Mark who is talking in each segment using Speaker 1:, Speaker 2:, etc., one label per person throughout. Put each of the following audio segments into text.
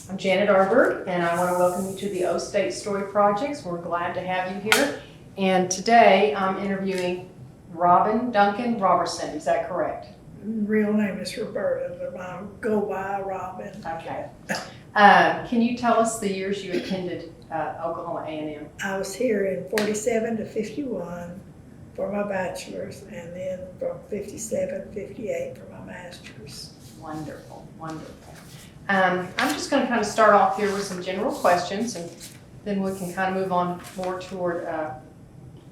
Speaker 1: I'm Janet Ahrberg, and I want to welcome you to the O State Story Projects. We're glad to have you here. And today I'm interviewing Robin Duncan Robertson. Is that correct?
Speaker 2: Real name is Roberta, but I go by Robin.
Speaker 1: Okay. Can you tell us the years you attended Oklahoma A&M?
Speaker 2: I was here in 47 to 51 for my bachelor's, and then from 57 to 58 for my master's.
Speaker 1: Wonderful, wonderful. I'm just going to kind of start off here with some general questions, and then we can kind of move on more toward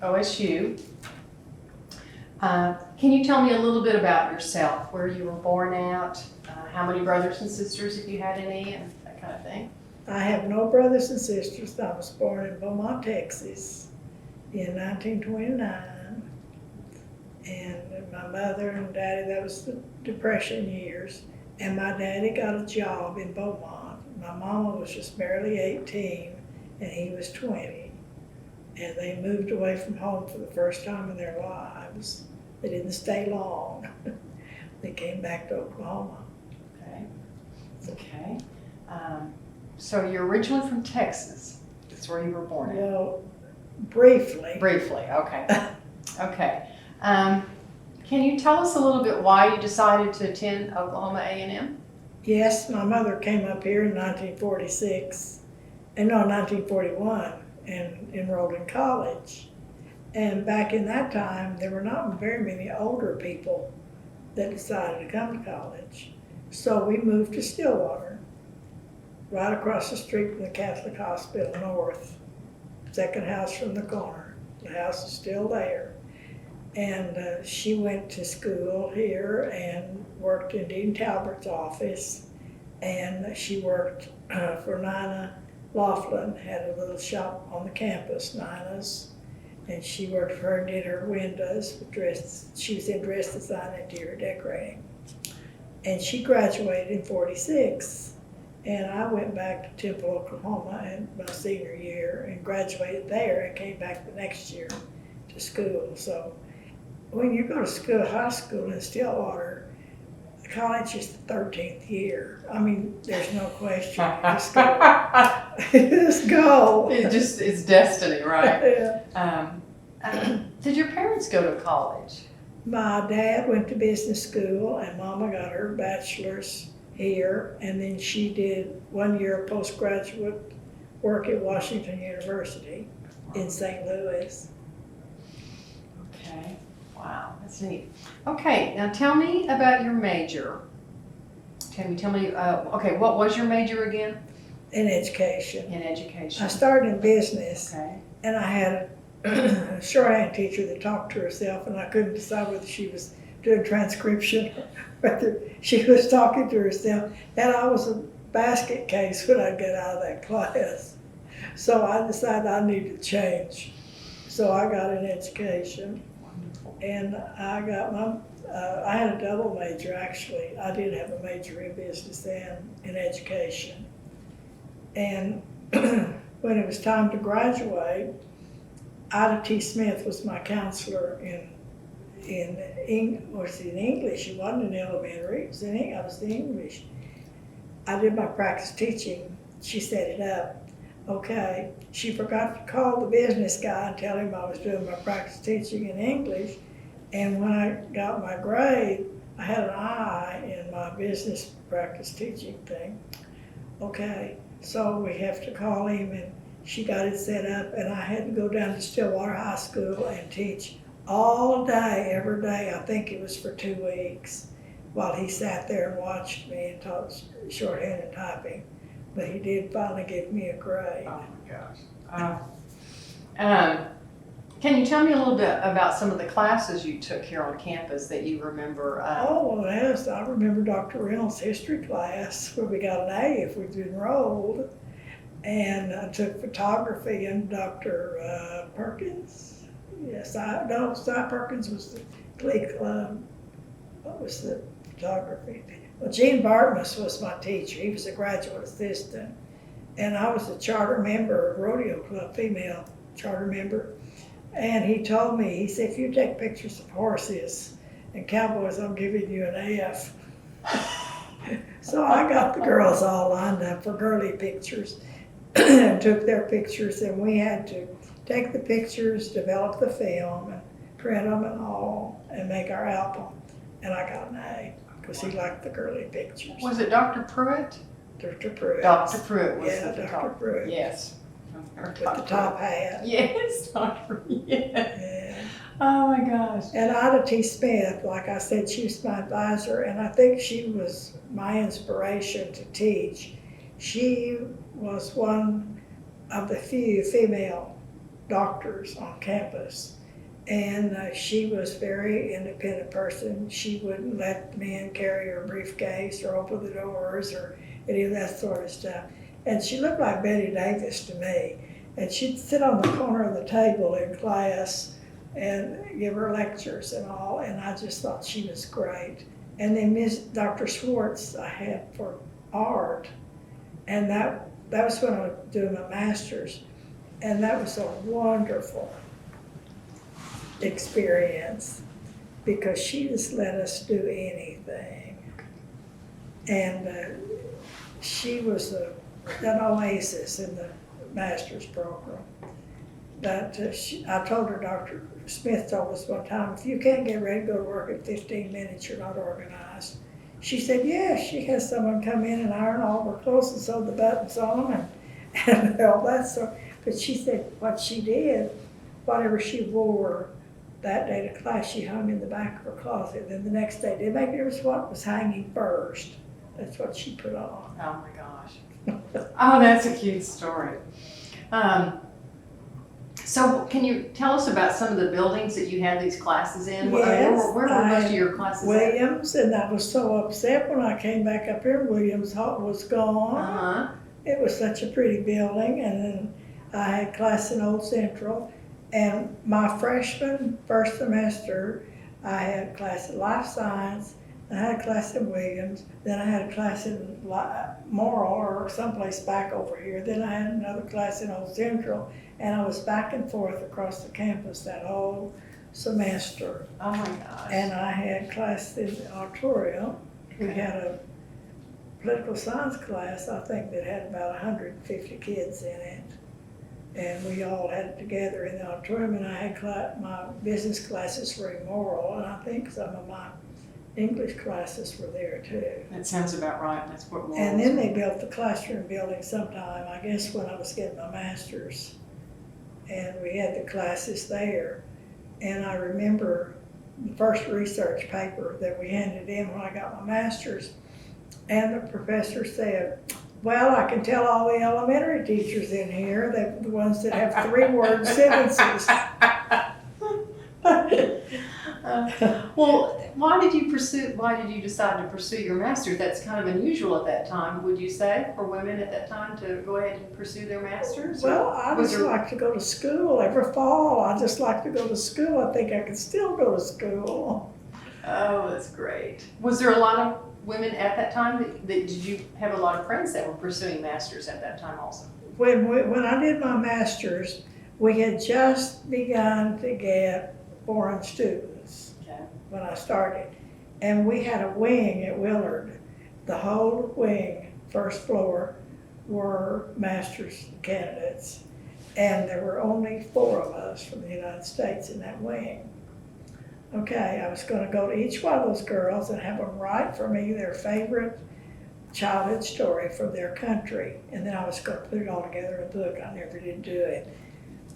Speaker 1: OSU. Can you tell me a little bit about yourself, where you were born at, how many brothers and sisters, if you had any, and that kind of thing?
Speaker 2: I have no brothers and sisters. I was born in Beaumont, Texas in 1929. And my mother and daddy, that was the Depression years. And my daddy got a job in Beaumont. My mama was just barely 18 and he was 20. And they moved away from home for the first time in their lives. They didn't stay long. They came back to Oklahoma.
Speaker 1: Okay. Okay. So you're originally from Texas. That's where you were born at.
Speaker 2: Well, briefly.
Speaker 1: Briefly, okay. Okay. Can you tell us a little bit why you decided to attend Oklahoma A&M?
Speaker 2: Yes, my mother came up here in 1946, and no, 1941, and enrolled in college. And back in that time, there were not very many older people that decided to come to college. So we moved to Stillwater, right across the street from the Catholic Hospital North, second house from the corner. The house is still there. And she went to school here and worked in Dean Talbert's office. And she worked for Nina Laughlin, had a little shop on the campus, Nina's. And she worked for her and did her windows, she was in dress design and interior decorating. And she graduated in 46. And I went back to Temple, Oklahoma in my senior year and graduated there and came back the next year to school. So when you go to school, high school in Stillwater, college is the 13th year. I mean, there's no question. Just go. Just go.
Speaker 1: It's destiny, right?
Speaker 2: Yeah.
Speaker 1: Did your parents go to college?
Speaker 2: My dad went to business school and Mama got her bachelor's here, and then she did 1 year of postgraduate work at Washington University in St. Louis.
Speaker 1: Okay. Wow, that's neat. Okay, now tell me about your major. Tell me, okay, what was your major again?
Speaker 2: In education.
Speaker 1: In education.
Speaker 2: I started in business,
Speaker 1: Okay.
Speaker 2: and I had a shorthand teacher that talked to herself, and I couldn't decide whether she was doing transcription or whether she was talking to herself. And I was a basket case when I get out of that class. So I decided I needed to change. So I got an education. And I got I had a double major actually. I did have a major in business and in education. And when it was time to graduate, Ida T. Smith was my counselor in English. It wasn't in elementary, it was I was in English. I did my practice teaching. She set it up. Okay, she forgot to call the business guy and tell him I was doing my practice teaching in English. And when I got my grade, I had an I in my business practice teaching thing. Okay, so we have to call him, and she got it set up, and I had to go down to Stillwater High School and teach all day, every day. I think it was for 2 weeks, while he sat there and watched me and taught shorthand and typing. But he did finally give me a grade.
Speaker 1: Oh my gosh. Can you tell me a little bit about some of the classes you took here on campus that you remember?
Speaker 2: Oh, well, yes, I remember Dr. Reynolds' history class where we got an A if we'd enrolled. And I took photography and Dr. Perkins. Yes, Cy Perkins was the Glee Club. What was the photography? Well, Gene Bartmus was my teacher. He was a graduate assistant. And I was a charter member of Rodeo Club, female charter member. And he told me, he said, if you take pictures of horses and cowboys, I'm giving you an F. So I got the girls all lined up for girly pictures and took their pictures, and we had to take the pictures, develop the film, and print them and all, and make our album. And I got an A because he liked the girly pictures.
Speaker 1: Was it Dr. Pruitt?
Speaker 2: Dr. Pruitt.
Speaker 1: Dr. Pruitt was
Speaker 2: Yeah,
Speaker 1: the
Speaker 2: Dr. Pruitt.
Speaker 1: Yes.
Speaker 2: With the top hat.
Speaker 1: Yes, Dr. Yes.
Speaker 2: Yeah.
Speaker 1: Oh my gosh.
Speaker 2: And Ida T. Smith, like I said, she was my advisor, and I think she was my inspiration to teach. She was one of the few female doctors on campus, and she was a very independent person. She wouldn't let men carry her briefcase or open the doors or any of that sort of stuff. And she looked like Betty Davis to me. And she'd sit on the corner of the table in class and give her lectures and all, and I just thought she was great. And then Dr. Schwartz I had for art, and that was when I was doing my master's, and that was a wonderful experience because she just let us do anything. And she was an oasis in the master's program. That I told her, Dr. Smith told us one time, if you can't get ready to go to work in 15 minutes, you're not organized. She said, yes, she has someone come in and iron all of her clothes and sew the buttons on them and all that sort. But she said what she did, whatever she wore that day to class, she hung in the back of her closet. Then the next day, didn't make a difference what was hanging first. That's what she put on.
Speaker 1: Oh my gosh. Oh, that's a cute story. So can you tell us about some of the buildings that you had these classes in?
Speaker 2: Yes,
Speaker 1: where were most of your classes
Speaker 2: Williams, and I was so upset when I came back up here. Williams was gone.
Speaker 1: Uh-huh.
Speaker 2: It was such a pretty building, and then I had class in Old Central. And my freshman first semester, I had class in Life Science, I had a class in Williams, then I had a class in Moral or someplace back over here, then I had another class in Old Central, and I was back and forth across the campus that whole semester.
Speaker 1: Oh my gosh.
Speaker 2: And I had class in the auditorium. We had a political science class, I think, that had about 150 kids in it. And we all had it together in the auditorium, and I had my business classes were in Moral, and I think some of my English classes were there too.
Speaker 1: That sounds about right. That's what Moral
Speaker 2: And then they built the classroom building sometime, I guess when I was getting my master's. And we had the classes there. And I remember the first research paper that we handed in when I got my master's, and the professor said, well, I can tell all the elementary teachers in here, that the ones that have 3-word sentences.
Speaker 1: Well, why did you decide to pursue your master's? That's kind of unusual at that time, would you say, for women at that time to go ahead and pursue their master's?
Speaker 2: Well, I just like to go to school every fall. I just like to go to school. I think I can still go to school.
Speaker 1: Oh, that's great. Was there a lot of women at that time? Did you have a lot of friends that were pursuing masters at that time also?
Speaker 2: When I did my master's, we had just begun to get foreign students when I started. And we had a wing at Willard. The whole wing, first floor, were master's candidates. And there were only 4 of us from the United States in that wing. Okay, I was going to go to each one of those girls and have them write for me their favorite childhood story from their country. And then I was going to put it all together in a book. I never did do it.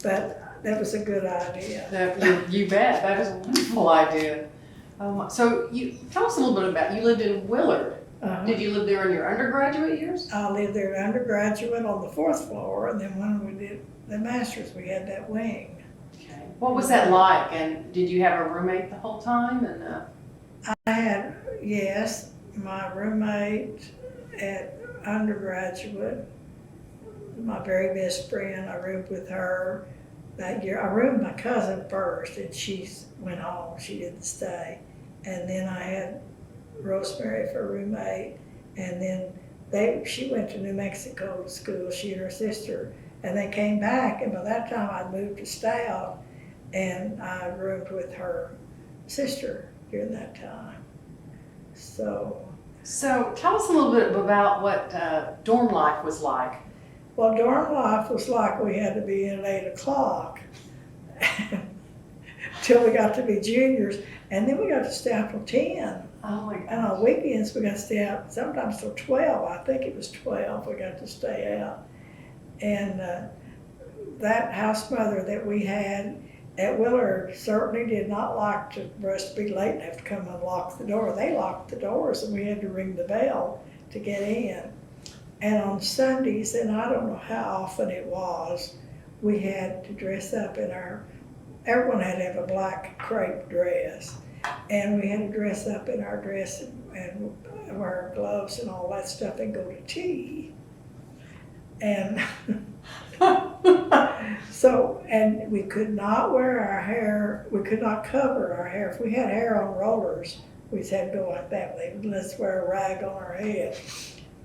Speaker 2: But that was a good idea.
Speaker 1: You bet. That is a wonderful idea. So you tell us a little bit about, you lived in Willard.
Speaker 2: Uh-huh.
Speaker 1: Did you live there in your undergraduate years?
Speaker 2: I lived there undergraduate on the 4th floor, and then when we did the master's, we had that wing.
Speaker 1: Okay. What was that like? And did you have a roommate the whole time? And
Speaker 2: I had, yes, my roommate at undergraduate, my very best friend. I roomed with her that year. I roomed my cousin first, and she went home. She didn't stay. And then I had Rosemary for a roommate, and then she went to New Mexico to school, she and her sister, and they came back, and by that time I'd moved to Stout, and I roomed with her sister during that time. So
Speaker 1: So tell us a little bit about what dorm life was like.
Speaker 2: Well, dorm life was like we had to be in at 8 o'clock till we got to be juniors, and then we got to stay out till 10.
Speaker 1: Oh my
Speaker 2: And on weekends, we got to stay out sometimes till 12. I think it was 12 we got to stay out. And that house mother that we had at Willard certainly did not like for us to be late and have to come unlock the door. They locked the doors and we had to ring the bell to get in. And on Sundays, and I don't know how often it was, we had to dress up in everyone had to have a black crepe dress. And we had to dress up in our dress and wear gloves and all that stuff and go to tea. And so, and we could not wear our hair, we could not cover our hair. If we had hair on rollers, we just had to go like that. They would let us wear a rag on our head.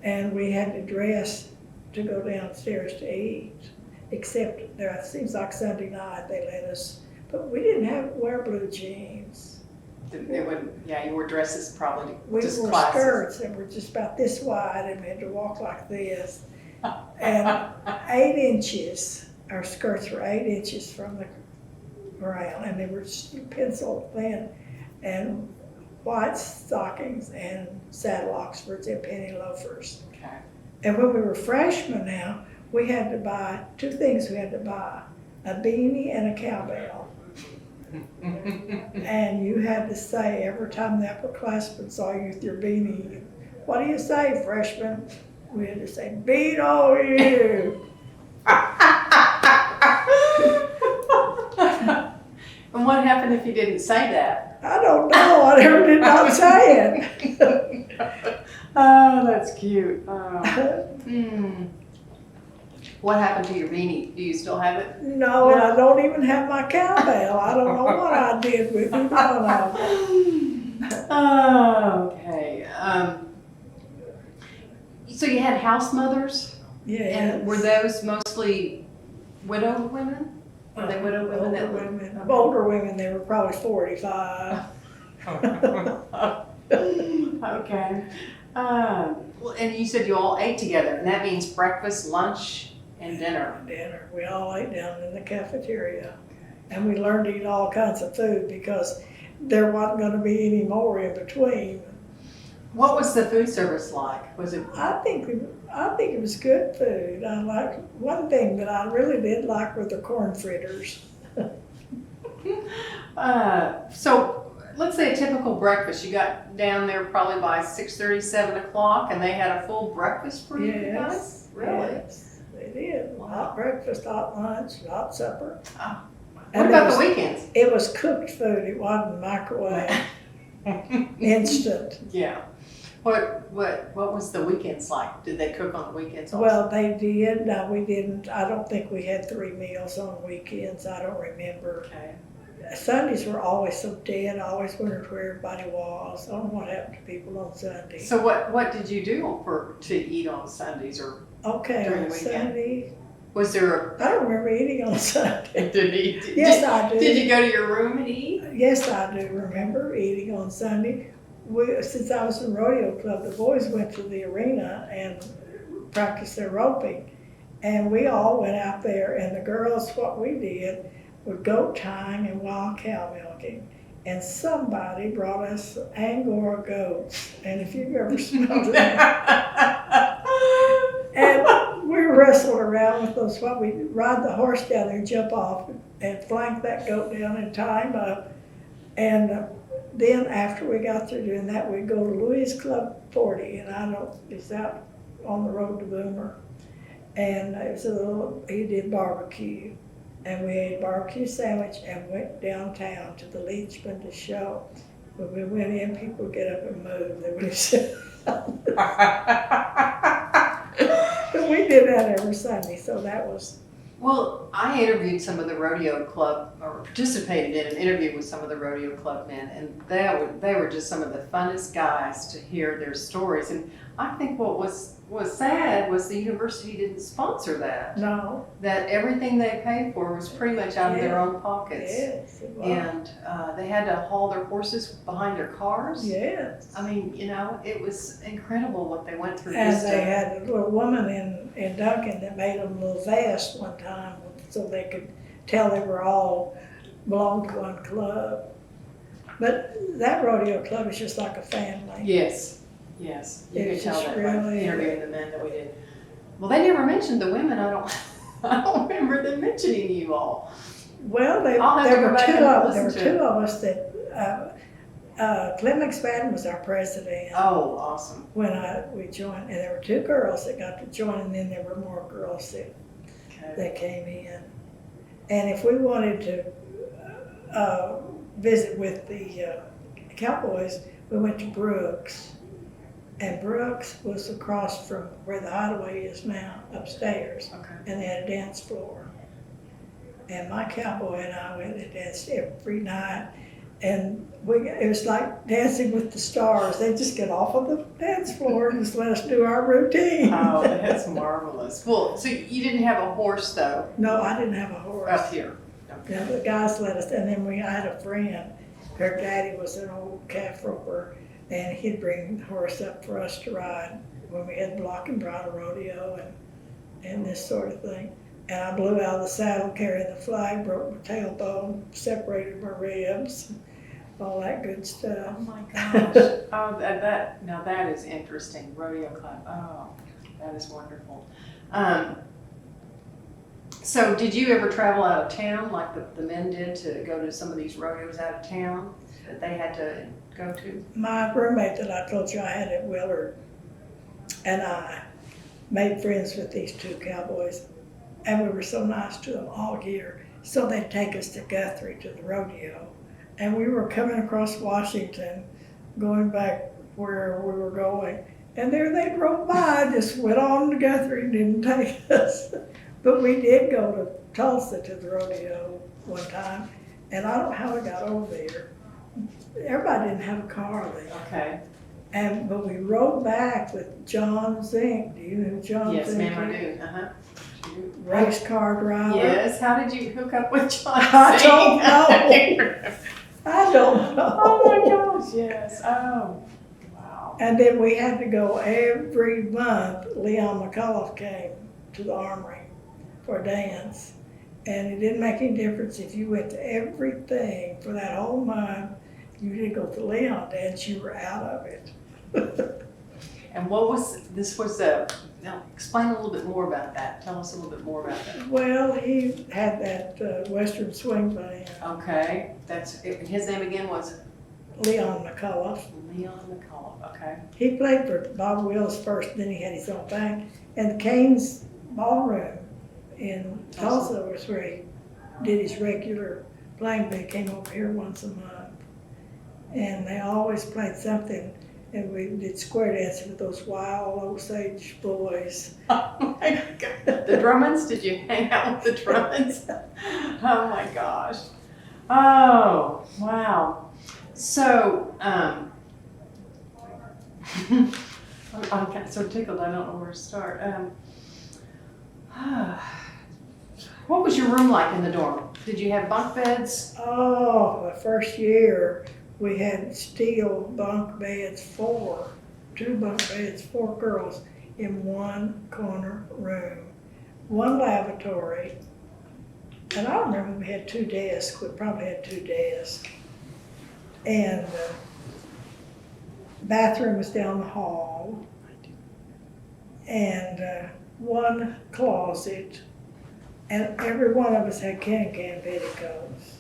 Speaker 2: And we had to dress to go downstairs to eat. Except there, it seems like Sunday night they let us, but we didn't wear blue jeans.
Speaker 1: It wouldn't, yeah, you wore dresses probably
Speaker 2: We
Speaker 1: just
Speaker 2: wore
Speaker 1: classes.
Speaker 2: skirts that were just about this wide and we had to walk like this. And 8 inches, our skirts were 8 inches from the ground and they were pencil thin, and white stockings and saddle Oxfords and penny loafers.
Speaker 1: Okay.
Speaker 2: And when we were freshmen now, we had to buy 2 things we had to buy, a beanie and a cowbell. And you had to say every time the upperclassmen saw you with your beanie, "What do you say, freshman?" We had to say, "Beat all you."
Speaker 1: And what happened if you didn't say that?
Speaker 2: I don't know, I never did not say it.
Speaker 1: Oh, that's cute. Oh. What happened to your beanie? Do you still have it?
Speaker 2: No, and I don't even have my cowbell. I don't know what I did with it.
Speaker 1: Oh, okay. So you had house mothers?
Speaker 2: Yes.
Speaker 1: And were those mostly widowed women? Were they widowed women?
Speaker 2: Older women. Older women, they were probably 45.
Speaker 1: Okay. Well, and you said you all ate together, and that means breakfast, lunch, and dinner.
Speaker 2: Dinner. We all ate down in the cafeteria. And we learned to eat all kinds of food because there wasn't going to be any more in between.
Speaker 1: What was the food service like? Was it?
Speaker 2: I think it was good food. I liked one thing that I really did like were the corn fritters.
Speaker 1: So let's say a typical breakfast. You got down there probably by 6:30, 7 o'clock, and they had a full breakfast for you guys? Really?
Speaker 2: Yes, they did. Hot breakfast, hot lunch, hot supper.
Speaker 1: Oh.
Speaker 2: And
Speaker 1: What about the weekends?
Speaker 2: It was cooked food. It wasn't microwave. Instant.
Speaker 1: Yeah. What was the weekends like? Did they cook on the weekends also?
Speaker 2: Well, they did. No, we didn't. I don't think we had 3 meals on weekends. I don't remember.
Speaker 1: Okay.
Speaker 2: Sundays were always so dead. I always wondered where everybody was. I don't know what happened to people on Sunday.
Speaker 1: So what did you do to eat on Sundays, or
Speaker 2: Okay,
Speaker 1: during
Speaker 2: on
Speaker 1: the weekend?
Speaker 2: Sunday,
Speaker 1: was there
Speaker 2: I don't remember eating on Sunday.
Speaker 1: Yes,
Speaker 2: I do.
Speaker 1: Did you go to your room and eat?
Speaker 2: Yes, I do remember eating on Sunday. Since I was in Rodeo Club, the boys went to the arena and practiced their roping. And we all went out there, and the girls, what we did was goat tying and wild cow milking. And somebody brought us Angora goats. And if you've ever smelled that. And we wrestled around with those, we'd ride the horse down there and jump off and flank that goat down and tie him up. And then after we got through doing that, we'd go to Louis Club 40, and it's out on the road to Boomer. And it was he did barbecue. And we ate a barbecue sandwich and went downtown to the Leachman to show. When we went in, people would get up and move. They would sit. But we did that every Sunday, so that was.
Speaker 1: Well, I interviewed some of the Rodeo Club, or participated in an interview with some of the Rodeo Club men, and they were just some of the funnest guys to hear their stories. And I think what was sad was the university didn't sponsor that.
Speaker 2: No,
Speaker 1: That everything they paid for was pretty much out of their own pockets.
Speaker 2: yes, it was.
Speaker 1: And they had to haul their horses behind their cars.
Speaker 2: Yes.
Speaker 1: I mean, it was incredible what they went through.
Speaker 2: And
Speaker 1: just
Speaker 2: they
Speaker 1: to-
Speaker 2: had a little woman in Duncan that made them a little vest one time so they could tell they were all belonged to one club. But that rodeo club is just like a family.
Speaker 1: Yes, yes. You could
Speaker 2: It's
Speaker 1: tell
Speaker 2: just
Speaker 1: that by
Speaker 2: really-
Speaker 1: interviewing the men that we did. Well, they never mentioned the women. I don't remember them mentioning you all.
Speaker 2: Well,
Speaker 1: I'll have to
Speaker 2: there
Speaker 1: go
Speaker 2: were
Speaker 1: back
Speaker 2: two
Speaker 1: and
Speaker 2: of there were
Speaker 1: listen to
Speaker 2: two of us that Clem McSpadden was our president
Speaker 1: Oh, awesome.
Speaker 2: when we joined, and there were two girls that got to join, and then there were more girls
Speaker 1: Okay.
Speaker 2: that came in. And if we wanted to visit with the Cowboys, we went to Brooks. And Brooks was across from where the hideaway is now, upstairs.
Speaker 1: Okay.
Speaker 2: And they had a dance floor. And my cowboy and I went and danced every night. And it was like dancing with the stars. They just get off of the dance floor and just let us do our routine.
Speaker 1: Oh, that's marvelous. Well, so you didn't have a horse though
Speaker 2: No, I didn't have a horse.
Speaker 1: up here.
Speaker 2: Yeah, the guys let us, and then I had a friend, her daddy was an old calf roper, and he'd bring the horse up for us to ride when we had block and bridle rodeo and this sort of thing. And I blew out of the saddle carrying the flag, broke my tailbone, separated my ribs, all that good stuff.
Speaker 1: Oh my gosh. Oh, now that is interesting. Rodeo Club. Oh, that is wonderful. So did you ever travel out of town like the men did to go to some of these rodeos out of town that they had to go to?
Speaker 2: My roommate that I told you I had at Willard and I made friends with these two cowboys, and we were so nice to them all year. So they'd take us to Guthrie to the rodeo, and we were coming across Washington, going back where we were going, and there they drove by, just went on to Guthrie and didn't take us. But we did go to Tulsa to the rodeo one time, and I don't know how we got over there. Everybody didn't have a car then.
Speaker 1: Okay.
Speaker 2: But we rode back with John Zink. Do you know who John
Speaker 1: Yes,
Speaker 2: Zink
Speaker 1: ma'am, I
Speaker 2: is?
Speaker 1: do. Uh-huh.
Speaker 2: Race car driver.
Speaker 1: Yes. How did you hook up with John?
Speaker 2: I don't
Speaker 1: Zink?
Speaker 2: know. I don't know.
Speaker 1: Oh my gosh, yes. Oh, wow.
Speaker 2: And then we had to go every month. Leon McCullough came to the Armory for a dance. And it didn't make any difference if you went to everything for that whole month. You didn't go to Leon dance, you were out of it.
Speaker 1: And now explain a little bit more about that. Tell us a little bit more about that.
Speaker 2: Well, he had that Western Swing Band.
Speaker 1: Okay, his name again was
Speaker 2: Leon McCullough.
Speaker 1: Leon McCullough. Okay.
Speaker 2: He played for Bob Wills first, then he had his own thing. And the Canes Ballroom in Tulsa was where he did his regular playing, but he came over here once a month. And they always played something, and we did square dancing with those wild Osage boys.
Speaker 1: Oh my God. The Drummonds? Did you hang out with the Drummonds? Oh my gosh. Oh, wow. So, I'm kind of so tickled, I don't know where to start. What was your room like in the dorm? Did you have bunk beds?
Speaker 2: Oh, the first year we had steel bunk beds, two bunk beds, 4 girls in one corner room, one lavatory. And I remember we had 2 desks, we probably had 2 desks. And bathroom was down the hall. And one closet. And every one of us had can-can petticoats.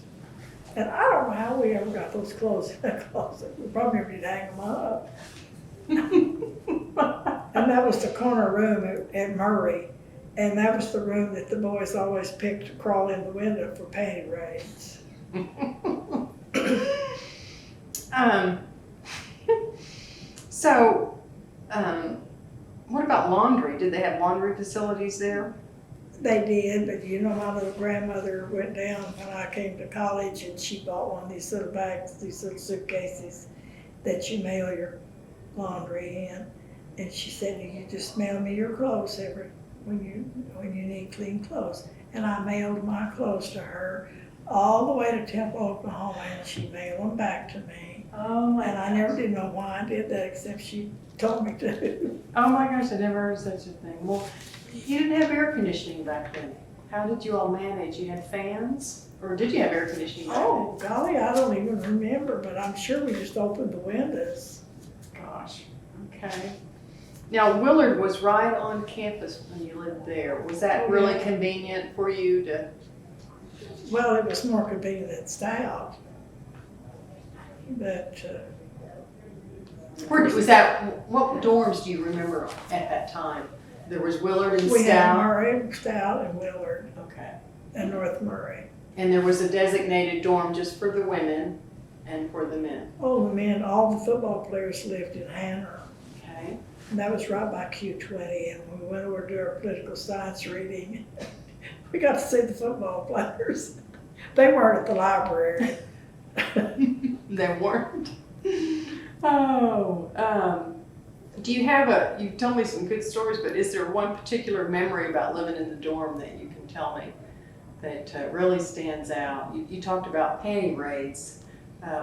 Speaker 2: And I don't know how we ever got those clothes in the closet. We probably never did hang them up. And that was the corner room at Murray. And that was the room that the boys always picked to crawl in the window for panty raids.
Speaker 1: What about laundry? Did they have laundry facilities there?
Speaker 2: They did, but you know, my little grandmother went down when I came to college and she bought one of these little bags, these little suitcases that you mail your laundry in. And she said, you just mail me your clothes when you need clean clothes. And I mailed my clothes to her all the way to Temple, Oklahoma, and she mailed them back to me.
Speaker 1: Oh my
Speaker 2: And I never did know why I did that, except she told me to.
Speaker 1: Oh my gosh, I never heard of such a thing. Well, you didn't have air conditioning back then. How did you all manage? You had fans? Or did you have air conditioning back
Speaker 2: Oh, golly, I don't even remember, but I'm sure we just opened the windows.
Speaker 1: then? Gosh, okay. Now, Willard was right on campus when you lived there. Was that really convenient for you to?
Speaker 2: Well, it was more convenient than Stout. But,
Speaker 1: Where was that? What dorms do you remember at that time? There was Willard and
Speaker 2: we had
Speaker 1: Stout.
Speaker 2: Murray, Stout, and Willard,
Speaker 1: Okay.
Speaker 2: and North Murray.
Speaker 1: And there was a designated dorm just for the women and for the men.
Speaker 2: Oh, the men, all the football players lived in Hanner.
Speaker 1: Okay.
Speaker 2: And that was right by Q20, and we went over to do our political science reading. We got to see the football players. They weren't at the library.
Speaker 1: They weren't. Oh, do you have you told me some good stories, but is there one particular memory about living in the dorm that you can tell me that really stands out? You talked about panty raids.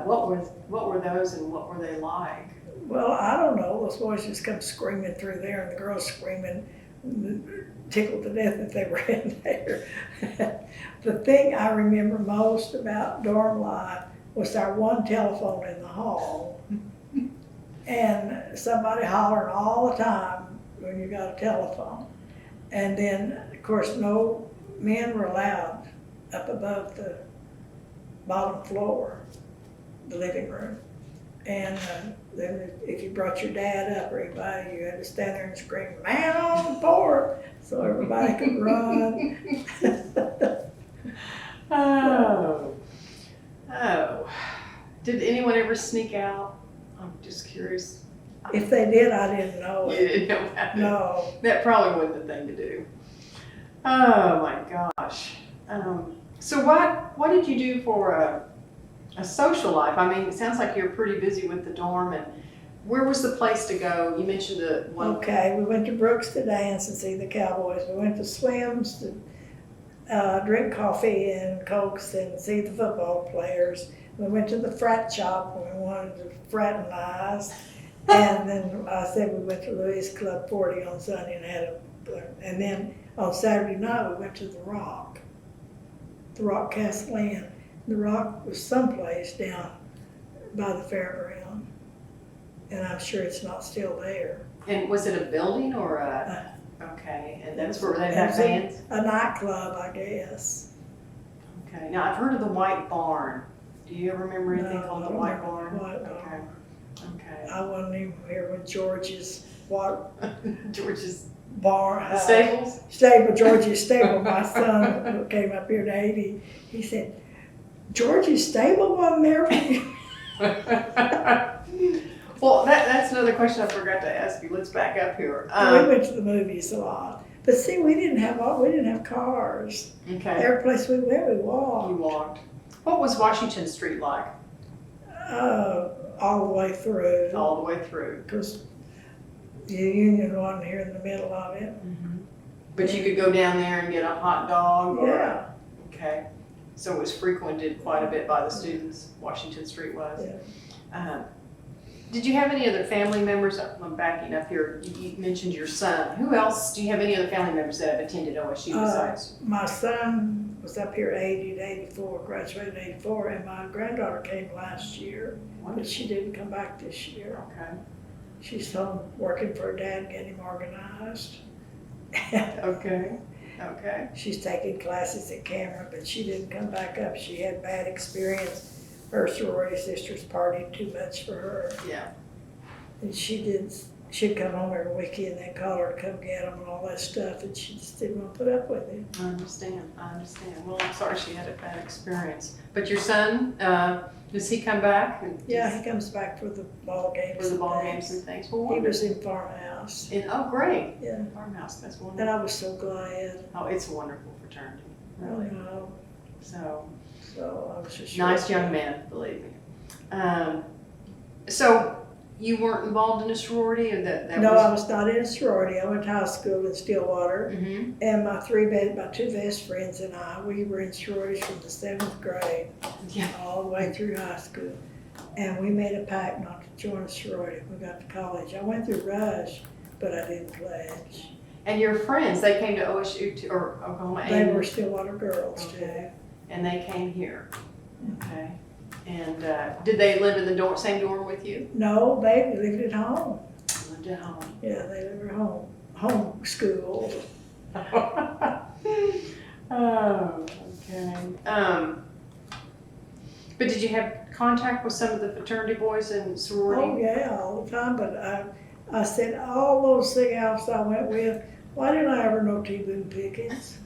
Speaker 1: What were those and what were they like?
Speaker 2: Well, I don't know. Those boys just come screaming through there, and the girls screaming, tickled to death if they were in there. The thing I remember most about dorm life was our one telephone in the hall, and somebody hollering all the time when you got a telephone. And then, of course, no men were allowed up above the bottom floor, the living room. And then if you brought your dad up or anybody, you had to stand there and scream, "Man on the porch," so everybody could run.
Speaker 1: Oh. Did anyone ever sneak out? I'm just curious.
Speaker 2: If they did, I didn't know
Speaker 1: You
Speaker 2: it.
Speaker 1: didn't know about that.
Speaker 2: No.
Speaker 1: That probably wasn't the thing to do. Oh my gosh. So what did you do for a social life? I mean, it sounds like you're pretty busy with the dorm, and where was the place to go? You mentioned the one.
Speaker 2: Okay, we went to Brooks to dance and see the Cowboys. We went to Slim's to drink coffee and Cokes and see the football players. We went to the frat shop when we wanted to fraternize. And then I said we went to Louis Club 40 on Sunday and and then on Saturday night we went to the Rock Castle Inn. The Rock was someplace down by the fairground, and I'm sure it's not still there.
Speaker 1: And was it a building or a? Okay, and that's where they have bands?
Speaker 2: A nightclub, I guess.
Speaker 1: Okay, now I've heard of the White Barn. Do you ever remember anything
Speaker 2: No,
Speaker 1: called
Speaker 2: I
Speaker 1: the
Speaker 2: don't
Speaker 1: White
Speaker 2: remember
Speaker 1: Barn?
Speaker 2: the White Barn.
Speaker 1: Okay.
Speaker 2: I wasn't even here when George's
Speaker 1: George's
Speaker 2: bar.
Speaker 1: the stables?
Speaker 2: George's stable. My son who came up here in '80. He said, "George's stable wasn't there for you."
Speaker 1: Well, that's another question I forgot to ask you. Let's back up here.
Speaker 2: We went to the movies a lot, but see, we didn't have cars.
Speaker 1: Okay.
Speaker 2: Every place we went, we walked.
Speaker 1: You walked. What was Washington Street like?
Speaker 2: All the way through.
Speaker 1: All the way through.
Speaker 2: Because the Union wasn't here in the middle of it.
Speaker 1: But you could go down there and get a hot dog? Or,
Speaker 2: Yeah.
Speaker 1: Okay. So it was frequented quite a bit by the students, Washington Street was.
Speaker 2: Yeah.
Speaker 1: Did you have any other family members? I'm backing up here. You mentioned your son. Who else? Do you have any other family members that have attended OSU besides?
Speaker 2: My son was up here 80 to 84, graduated in 84, and my granddaughter came last year, but she didn't come back this year.
Speaker 1: Okay.
Speaker 2: She's home working for her dad, getting him organized.
Speaker 1: Okay. Okay.
Speaker 2: She's taking classes at Cameron, but she didn't come back up. She had bad experience. Her sorority sisters partied too much for her.
Speaker 1: Yeah.
Speaker 2: And she'd come home every weekend and they'd call her to come get them and all that stuff, and she just didn't want to put up with it.
Speaker 1: I understand. Well, I'm sorry she had a bad experience. But your son, does he come back?
Speaker 2: Yeah, he comes back for the ball games.
Speaker 1: For the ball games and things. Well,
Speaker 2: He was in Farmhouse.
Speaker 1: oh, great.
Speaker 2: Yeah.
Speaker 1: Farmhouse. That's
Speaker 2: And
Speaker 1: wonderful.
Speaker 2: I was so glad.
Speaker 1: Oh, it's a wonderful fraternity. Really.
Speaker 2: You know,
Speaker 1: So
Speaker 2: I was just
Speaker 1: nice young man, believe me. So you weren't involved in a sorority, or that
Speaker 2: No,
Speaker 1: was?
Speaker 2: I was not in a sorority. I went to high school in Stillwater,
Speaker 1: Mm-hmm.
Speaker 2: and my two best friends and I, we were in sororities from the 7th grade
Speaker 1: Yeah.
Speaker 2: all the way through high school. And we made a pact not to join a sorority when we got to college. I went through Rush, but I didn't pledge.
Speaker 1: And your friends, they came to OSU or Oklahoma
Speaker 2: They
Speaker 1: A&M,
Speaker 2: were Stillwater girls
Speaker 1: Okay. and they came here. Okay. And did they live in the same dorm with you?
Speaker 2: too. No, they lived at home.
Speaker 1: Lived at home.
Speaker 2: Yeah, they lived at home, homeschooled.
Speaker 1: Oh, okay. But did you have contact with some of the fraternity boys and
Speaker 2: Oh,
Speaker 1: sorority?
Speaker 2: yeah, all the time, but I said, all those Sig Alps I went with, why didn't I ever know T. Boone Pickens?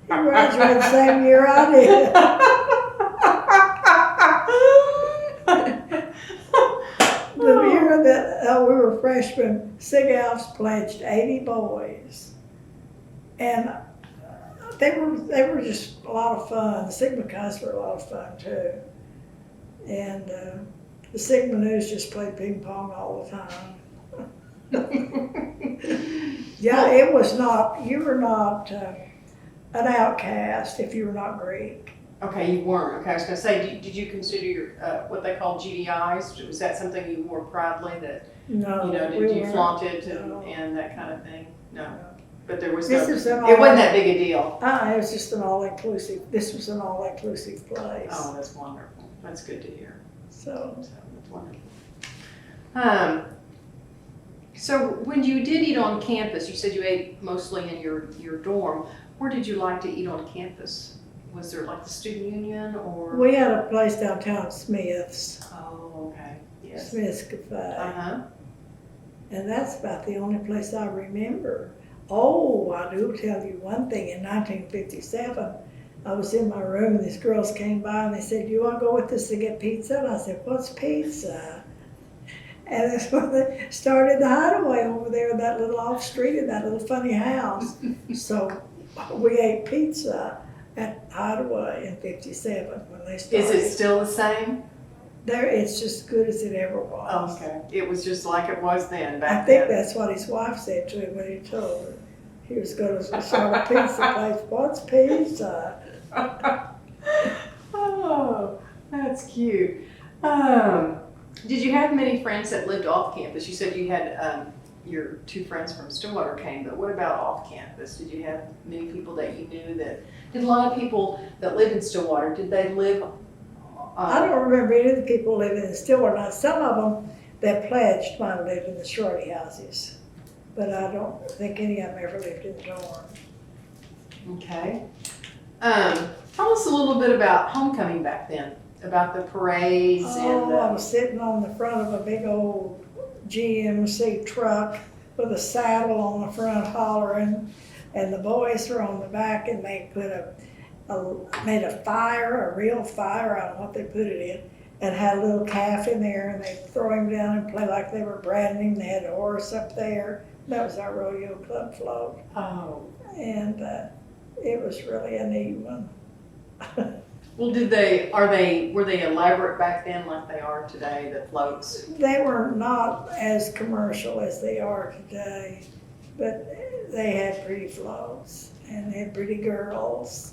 Speaker 2: He graduated the same year I did. The year that we were freshmen, Sig Alps pledged 80 boys. And they were just a lot of fun. The Sigma Chi's were a lot of fun too. And the Sigma News just played ping pong all the time. Yeah, it was not, you were not an outcast if you were not Greek.
Speaker 1: Okay, you weren't. Okay, I was going to say, did you consider your what they call GDIs? Was that something you wore proudly that,
Speaker 2: No,
Speaker 1: did
Speaker 2: we
Speaker 1: you
Speaker 2: weren't.
Speaker 1: flaunt it
Speaker 2: No.
Speaker 1: and that kind of thing? No. But there was
Speaker 2: This
Speaker 1: no,
Speaker 2: is an
Speaker 1: it wasn't that big a deal.
Speaker 2: it was just an all-inclusive, this was an all-inclusive place.
Speaker 1: Oh, that's wonderful. That's good to hear.
Speaker 2: So,
Speaker 1: So that's wonderful. So when you did eat on campus, you said you ate mostly in your dorm. Where did you like to eat on campus? Was there like the student union or?
Speaker 2: we had a place downtown, Smith's,
Speaker 1: Oh, okay. Yes.
Speaker 2: Smith's Cafe.
Speaker 1: Uh-huh.
Speaker 2: And that's about the only place I remember. Oh, I do tell you one thing. In 1957, I was in my room and these girls came by and they said, "Do you want to go with us to get pizza?" And I said, "What's pizza?" And that's when they started the hideaway over there in that little off street in that little funny house. So we ate pizza at Hideaway in 57 when they started.
Speaker 1: Is it still the same?
Speaker 2: There, it's just as good as it ever was.
Speaker 1: Oh, okay. It was just like it was then,
Speaker 2: I
Speaker 1: back
Speaker 2: think
Speaker 1: then.
Speaker 2: that's what his wife said to him when he told her he was going to start a pizza place. What's pizza?
Speaker 1: Oh, that's cute. Did you have many friends that lived off campus? You said you had your two friends from Stillwater came, but what about off campus? Did you have many people that you knew that? Did a lot of people that live in Stillwater? Did they live?
Speaker 2: I don't remember any of the people living in Stillwater. Now, some of them that pledged might have lived in the shorty houses, but I don't think any of them ever lived in the dorm.
Speaker 1: Okay. Tell us a little bit about homecoming back then, about the parades and
Speaker 2: I was sitting on the front of a big old GMC truck with a saddle on the front hollering, and the boys were on the back, and they put made a fire, a real fire, I don't know what they put it in, and had a little calf in there, and they'd throw him down and play like they were branding. They had a horse up there. That was our Rodeo Club float,
Speaker 1: Oh.
Speaker 2: and it was really a neat one.
Speaker 1: Well, were they elaborate back then like they are today, the floats?
Speaker 2: They were not as commercial as they are today, but they had pretty floats, and they had pretty girls.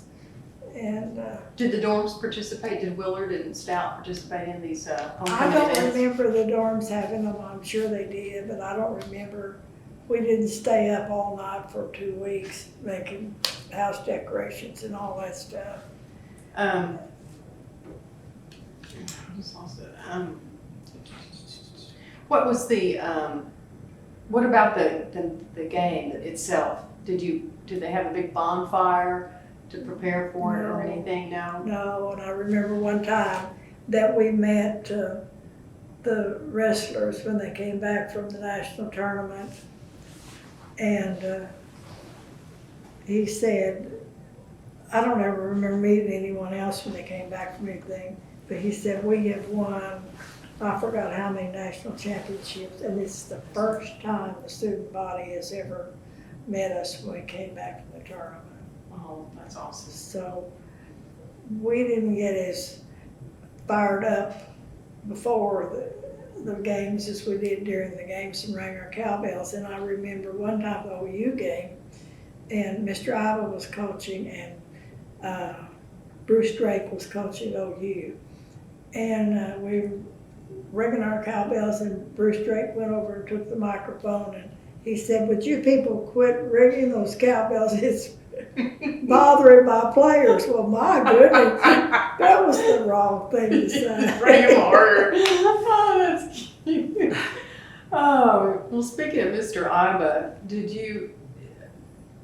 Speaker 2: And
Speaker 1: Did the dorms participate? Did Willard and Stout participate in these
Speaker 2: I
Speaker 1: homecoming
Speaker 2: don't
Speaker 1: events?
Speaker 2: remember the dorms having them. I'm sure they did, but I don't remember. We didn't stay up all night for 2 weeks making house decorations and all that stuff.
Speaker 1: I just lost it. What was what about the game itself? Did they have a big bonfire to prepare for it or
Speaker 2: No.
Speaker 1: anything? No?
Speaker 2: No, and I remember one time that we met the wrestlers when they came back from the national tournament. And he said, I don't ever remember meeting anyone else when they came back from anything, but he said, we have won, I forgot how many national championships, and this is the first time the student body has ever met us when we came back from the tournament.
Speaker 1: Oh, that's awesome.
Speaker 2: So we didn't get as fired up before the games as we did during the games and rang our cowbells. And I remember one time the OU game, and Mr. Iva was coaching, and Bruce Drake was coaching OU. And we were ringing our cowbells, and Bruce Drake went over and took the microphone, and he said, "Would you people quit ringing those cowbells? It's bothering my players." Well, my goodness, that was the wrong thing to say.
Speaker 1: Ring him harder. Oh, that's cute. Oh, well, speaking of Mr. Iba,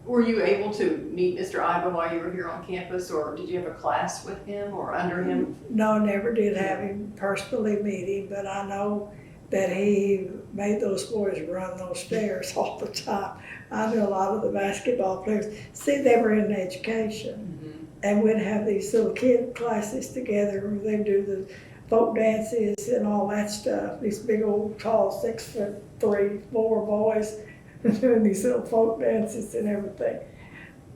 Speaker 1: were you able to meet Mr. Iba while you were here on campus, or did you have a class with him or under him?
Speaker 2: No, never did have him personally meet him, but I know that he made those boys run those stairs all the time. I knew a lot of the basketball players. See, they were in education, and we'd have these little kid classes together where they'd do the folk dances and all that stuff. These big old tall 6'3", 4 boys doing these little folk dances and everything.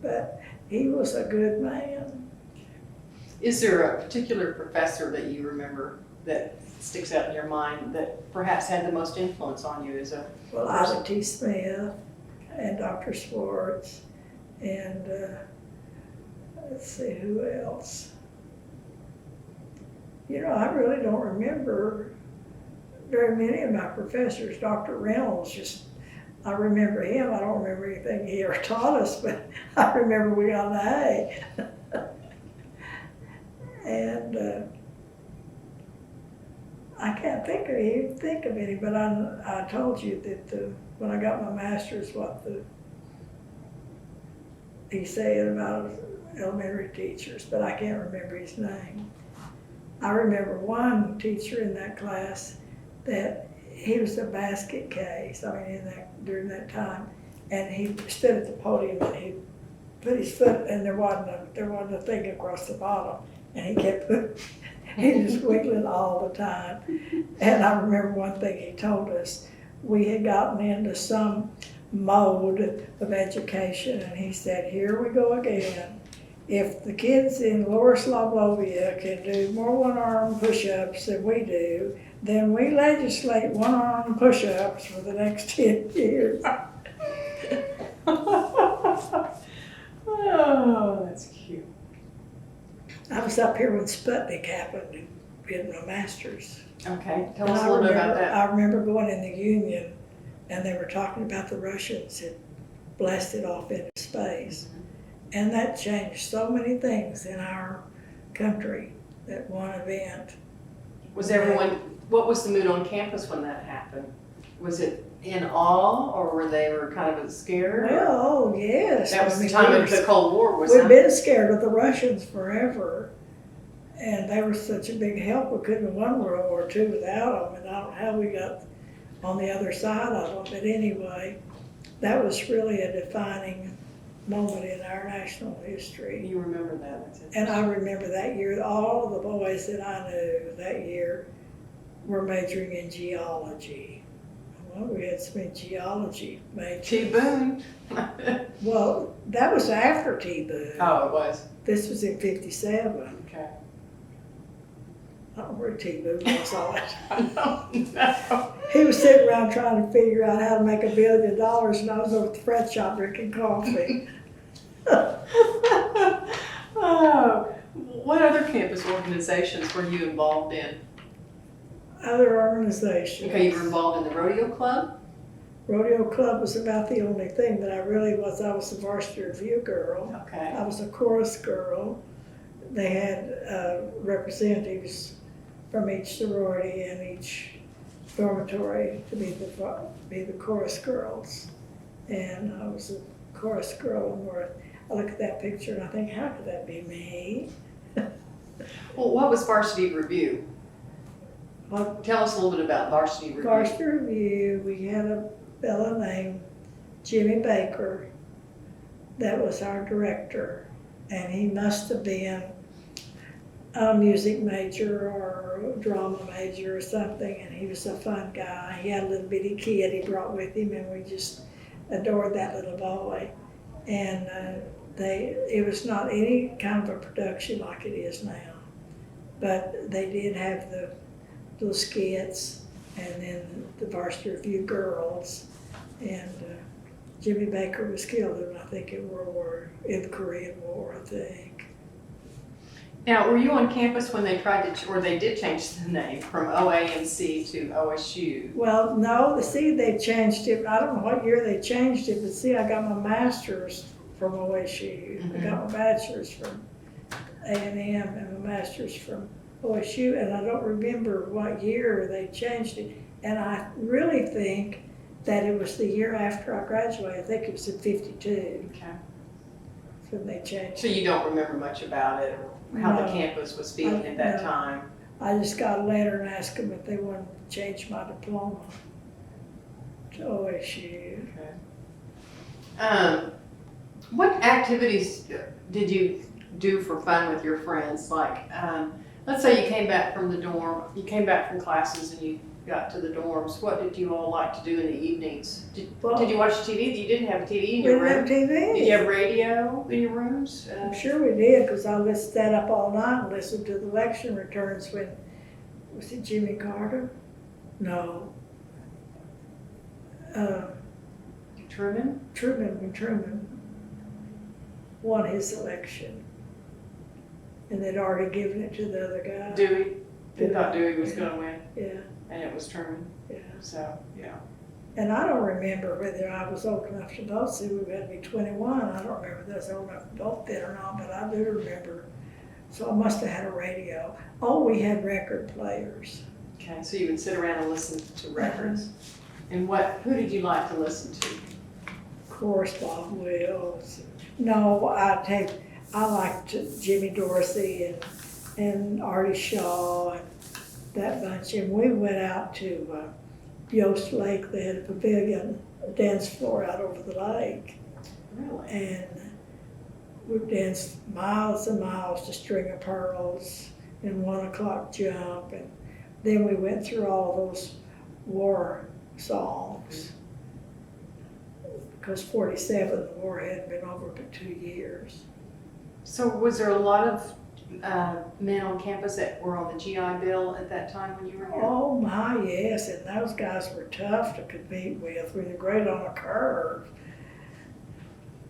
Speaker 2: But he was a good man.
Speaker 1: Is there a particular professor that you remember that sticks out in your mind that perhaps had the most influence on you as a
Speaker 2: Well,
Speaker 1: person?
Speaker 2: Ida T. Smith and Dr. Swartz, and let's see, who else? You know, I really don't remember very many of my professors. Dr. Reynolds, I remember him. I don't remember anything he ever taught us, but I remember we got an A. And I can't think of any, but I told you that when I got my master's, he said about elementary teachers, but I can't remember his name. I remember one teacher in that class that he was a basket case. I mean, during that time, and he stood at the podium and he put his foot, and there wasn't a thing across the bottom, and he kept he was wiggling all the time. And I remember one thing he told us. We had gotten into some mode of education, and he said, "Here we go again. If the kids in Lower Slavovia can do more one-arm push-ups than we do, then we legislate one-arm push-ups for the next 10 years."
Speaker 1: Oh, that's cute.
Speaker 2: I was up here when Sputnik happened and getting my master's.
Speaker 1: Okay, tell
Speaker 2: And
Speaker 1: us a little bit about that.
Speaker 2: I remember going in the Union, and they were talking about the Russians had blasted off into space. And that changed so many things in our country, that one event.
Speaker 1: What was the mood on campus when that happened? Was it in awe, or were they kind of scared?
Speaker 2: Well, oh, yes.
Speaker 1: That was the time of the Cold War, was
Speaker 2: We'd been scared of the Russians forever, and they were such a big help. We couldn't have won World War II without them, and I don't know how we got on the other side of them. But anyway, that was really a defining moment in our national history.
Speaker 1: You remember that? That's
Speaker 2: And I remember that year, all the boys that I knew that year were majoring in geology. Well, we had some geology majors.
Speaker 1: T. Boone.
Speaker 2: Well, that was after T. Boone.
Speaker 1: Oh, it was.
Speaker 2: This was in '57.
Speaker 1: Okay.
Speaker 2: I don't know where T. Boone was all that.
Speaker 1: I don't know.
Speaker 2: He was sitting around trying to figure out how to make $1 billion, and I was over at the Fred shop drinking coffee.
Speaker 1: Oh, what other campus organizations were you involved in?
Speaker 2: Other organizations.
Speaker 1: Okay, you were involved in the Rodeo Club?
Speaker 2: Rodeo Club was about the only thing that I really was. I was a varsity review girl.
Speaker 1: Okay.
Speaker 2: I was a chorus girl. They had representatives from each sorority and each dormitory to be the chorus girls. And I was a chorus girl in North. I look at that picture and I think, how could that be me?
Speaker 1: Well, what was Varsity Review?
Speaker 2: Well,
Speaker 1: Tell us a little bit about Varsity Review.
Speaker 2: Varsity Review, we had a fellow named Jimmy Baker that was our director, and he must have been a music major or a drama major or something, and he was a fun guy. He had a little bitty kid he brought with him, and we just adored that little boy. And it was not any kind of a production like it is now, but they did have the little skits, and then the varsity review girls. And Jimmy Baker was killed in, I think, in the Korean War, I think.
Speaker 1: Now, were you on campus when they tried to, or they did change the name from OAMC to OSU?
Speaker 2: Well, no, they changed it. I don't know what year they changed it, but see, I got my master's from OSU. I got my bachelor's from A&M and my master's from OSU, and I don't remember what year they changed it. And I really think that it was the year after I graduated. I think it was in '52.
Speaker 1: Okay.
Speaker 2: When they changed
Speaker 1: So
Speaker 2: it.
Speaker 1: you don't remember much about it, or how the
Speaker 2: No.
Speaker 1: campus was feeling at that
Speaker 2: No.
Speaker 1: time?
Speaker 2: I just got a letter and asked them if they wanted to change my diploma to OSU.
Speaker 1: Okay. What activities did you do for fun with your friends? Like, let's say you came back from the dorm, you came back from classes and you got to the dorms. What did you all like to do in the evenings? Did you watch TV? You didn't have a TV in
Speaker 2: We
Speaker 1: your
Speaker 2: didn't have
Speaker 1: room?
Speaker 2: TV.
Speaker 1: Did you have radio in your rooms?
Speaker 2: I'm sure we did, because I sat up all night and listened to the election returns when, was it Jimmy Carter? No.
Speaker 1: Truman?
Speaker 2: When Truman won his election. And they'd already given it to the other guy.
Speaker 1: Dewey? They thought Dewey was going to win,
Speaker 2: Yeah,
Speaker 1: and it was Truman.
Speaker 2: yeah.
Speaker 1: So, yeah.
Speaker 2: And I don't remember whether I was old enough to vote. See, we had to be 21. I don't remember if I was old enough to vote then or not, but I do remember. So I must have had a radio. Oh, we had record players.
Speaker 1: Okay, so you would sit around and listen to records. And who did you like to listen to?
Speaker 2: Of course, Bob Wills. No, I liked Jimmy Dorsey and Artie Shaw and that bunch. And we went out to Yost Lake. They had a pavilion, a dance floor out over the lake.
Speaker 1: Really?
Speaker 2: And we danced miles and miles to String of Pearls and 1 o'clock jump. And then we went through all those war songs. Because 47, the war hadn't been over but 2 years.
Speaker 1: So was there a lot of men on campus that were on the GI Bill at that time when you were here?
Speaker 2: Oh my, yes, and those guys were tough to compete with. We were great on a curve.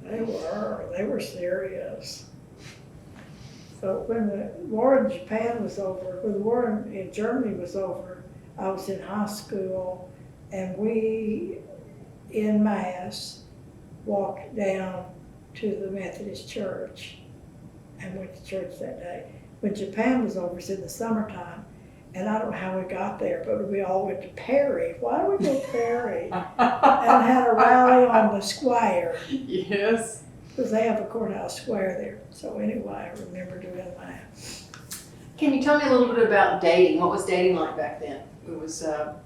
Speaker 2: They were serious. So when the war in Japan was over, when the war in Germany was over, I was in high school, and we, in Mass, walked down to the Methodist church and went to church that day. When Japan was over, it was in the summertime, and I don't know how we got there, but we all went to Perry. Why did we go to Perry? And had a rally on the square.
Speaker 1: Yes.
Speaker 2: Because they have a courthouse square there. So anyway, I remember doing that.
Speaker 1: Can you tell me a little bit about dating? What was dating like back then? It was a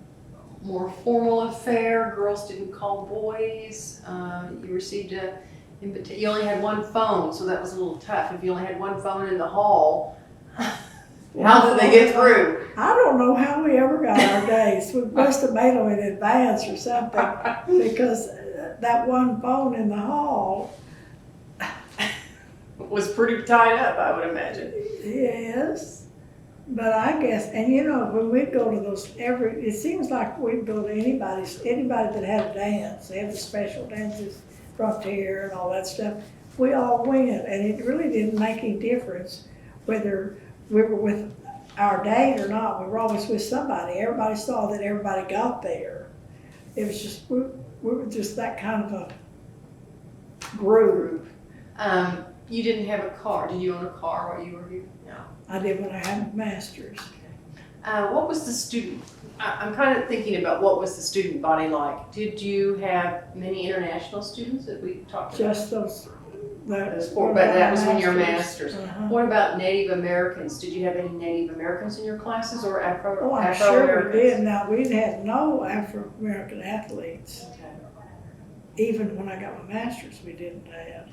Speaker 1: more formal affair. Girls didn't call boys. You received you only had one phone, so that was a little tough. If you only had one phone in the hall, how did they get through?
Speaker 2: I don't know how we ever got our dates. We must have made them in advance or something, because that one phone in the hall.
Speaker 1: Was pretty tied up, I would imagine.
Speaker 2: Yes, but I guess, and when we'd go to those, it seems like we'd go to anybody that had a dance. They have the special dances, Frontier and all that stuff. We all went, and it really didn't make any difference whether we were with our date or not. We were always with somebody. Everybody saw that everybody got there. It was just, we were just that kind of a group.
Speaker 1: You didn't have a car. Did you own a car while you were here? No.
Speaker 2: I did when I had my master's.
Speaker 1: What was the student? I'm kind of thinking about what was the student body like. Did you have many international students that we talked about?
Speaker 2: Just those.
Speaker 1: But that was when your master's.
Speaker 2: Uh-huh.
Speaker 1: What about Native Americans? Did you have any Native Americans in your classes or Afro?
Speaker 2: Oh, I'm sure we did. Now, we had no Afro-American athletes.
Speaker 1: Okay.
Speaker 2: Even when I got my master's, we didn't have.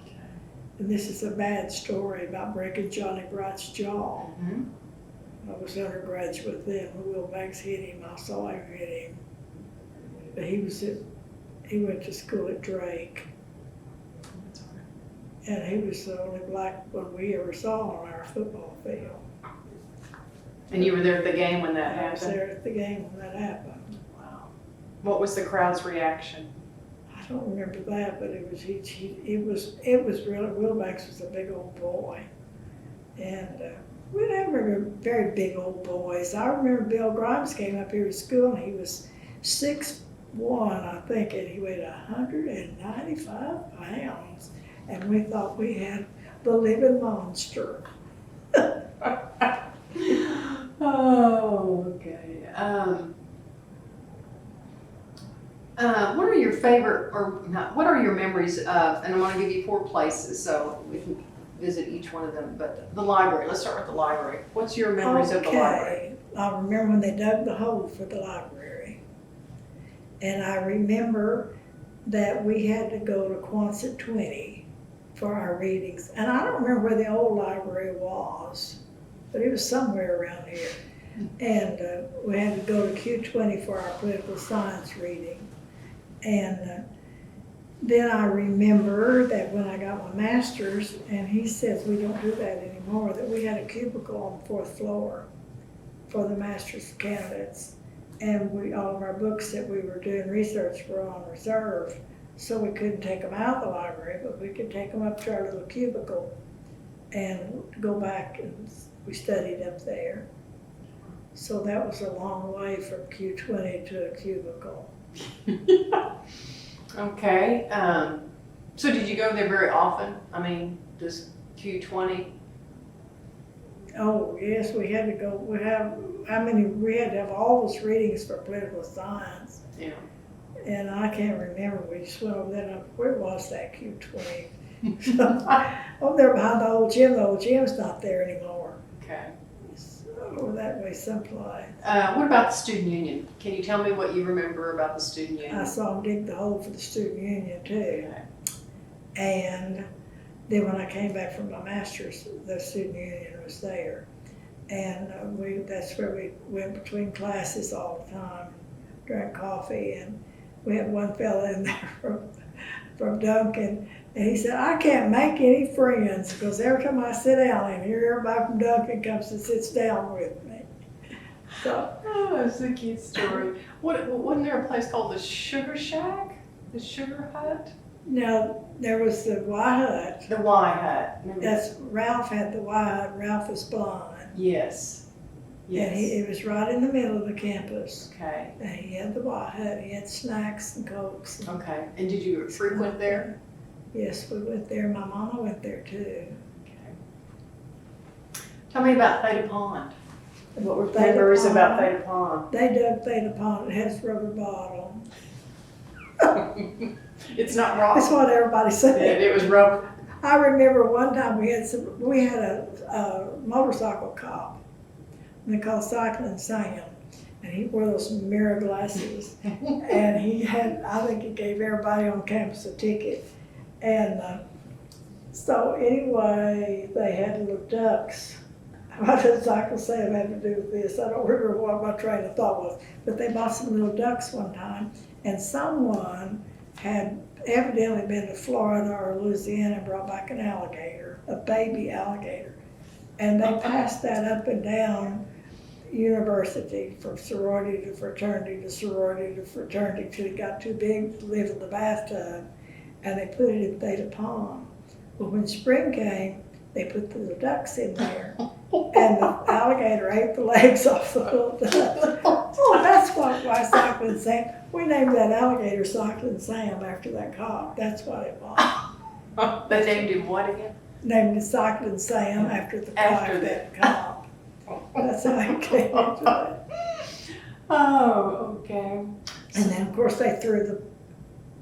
Speaker 2: And this is a bad story about breaking Johnny Bright's jaw.
Speaker 1: Mm-hmm.
Speaker 2: I was undergraduate then. Will Banks hit him. I saw him hit him. But he went to school at Drake. And he was the only black one we ever saw on our football field.
Speaker 1: And you were there at the game when that
Speaker 2: I was
Speaker 1: happened?
Speaker 2: there at the game when that happened.
Speaker 1: What was the crowd's reaction?
Speaker 2: I don't remember that, but it was really, Wilbanks was a big old boy. And we didn't remember very big old boys. I remember Bill Grimes came up here to school and he was 6'1", I think, and he weighed 195 pounds. And we thought we had the living monster.
Speaker 1: Oh, okay. What are your favorite, or not, what are your memories of, and I'm going to give you 4 places so we can visit each one of them, but the library, let's start with the library. What's your memories of the library?
Speaker 2: I remember when they dug the hole for the library. And I remember that we had to go to Quonset 20 for our readings. And I don't remember where the old library was, but it was somewhere around here. And we had to go to Q20 for our political science reading. And then I remember that when I got my master's, and he says we don't do that anymore, that we had a cubicle on the 4th floor for the master's candidates. And all of our books that we were doing research were on reserve. So we couldn't take them out of the library, but we could take them up to our little cubicle and go back, and we studied up there. So that was a long way from Q20 to a cubicle.
Speaker 1: Okay. So did you go there very often? I mean, just Q20?
Speaker 2: Oh, yes, we had to go. We had to have all those readings for political science.
Speaker 1: Yeah.
Speaker 2: And I can't remember. We just went over there. Where was that Q20? Over there behind the old gym. The old gym's not there anymore.
Speaker 1: Okay.
Speaker 2: It's over that way someplace.
Speaker 1: What about the student union? Can you tell me what you remember about the student union?
Speaker 2: I saw them dig the hole for the student union too.
Speaker 1: Okay.
Speaker 2: And then when I came back from my master's, the student union was there. And that's where we went between classes all the time, drank coffee. And we had one fella in there from Duncan, and he said, I can't make any friends because every time I sit down in here, everybody from Duncan comes and sits down with me. So,
Speaker 1: oh, that's a cute story. Wasn't there a place called the Sugar Shack? The Sugar Hut?
Speaker 2: now, there was the Y Hut.
Speaker 1: The Y Hut.
Speaker 2: Ralph had the Y Hut. Ralph was blind.
Speaker 1: Yes. Yes.
Speaker 2: And it was right in the middle of the campus.
Speaker 1: Okay.
Speaker 2: And he had the Y Hut. He had snacks and cokes.
Speaker 1: Okay. And did you frequent there?
Speaker 2: Yes, we went there. My mama went there too.
Speaker 1: Okay. Tell me about Theta Pond. What were
Speaker 2: Theta
Speaker 1: memories
Speaker 2: Pond.
Speaker 1: about Theta Pond?
Speaker 2: They dug Theta Pond. It has rubber bottom.
Speaker 1: It's not rock.
Speaker 2: That's what everybody said.
Speaker 1: It was rubber.
Speaker 2: I remember one time we had a motorcycle cop. They called Cycling Sam, and he wore those mirror glasses. And I think he gave everybody on campus a ticket. And so anyway, they had little ducks. What did Cycle Sam have to do with this? I don't remember what my train of thought was, but they bought some little ducks one time, and someone had evidently been to Florida or Louisiana and brought back an alligator, a baby alligator. And they passed that up and down university from sorority to fraternity to sorority to fraternity till it got too big to live in the bathtub, and they put it in Theta Pond. But when spring came, they put the little ducks in there, and the alligator ate the legs off the little ducks. Oh, that's why Cycling Sam. We named that alligator Cycling Sam after that cop. That's what it was.
Speaker 1: They named him what again?
Speaker 2: Named it Cycling Sam after the cop. That's how he came into it.
Speaker 1: Oh, okay.
Speaker 2: And then, of course, they threw the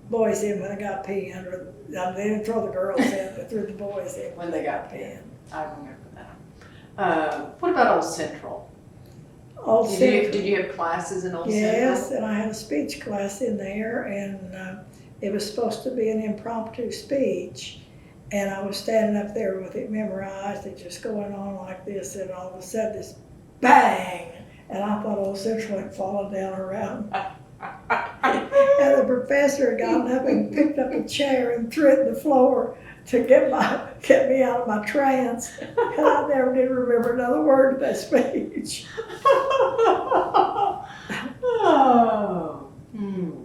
Speaker 2: boys in when they got peeing. They didn't throw the girls in, but threw the boys in
Speaker 1: When they got peeing. I remember that. What about Old Central?
Speaker 2: Old Central.
Speaker 1: Did you have classes in Old Central?
Speaker 2: Yes, and I had a speech class in there, and it was supposed to be an impromptu speech. And I was standing up there with it memorized, it just going on like this, and all of a sudden this bang, and I thought Old Central had fallen down around. And the professor had gotten up and picked up a chair and threw it in the floor to get me out of my trance. And I never did remember another word of that speech.
Speaker 1: Oh. Hmm.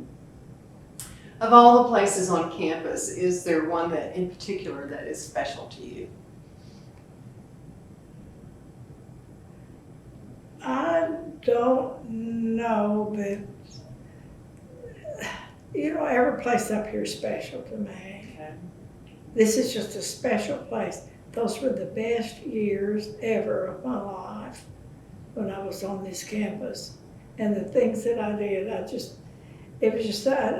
Speaker 1: Of all the places on campus, is there one that in particular that is special to you?
Speaker 2: I don't know, but every place up here is special to me.
Speaker 1: Okay.
Speaker 2: This is just a special place. Those were the best years ever of my life when I was on this campus. And the things that I did, it was just that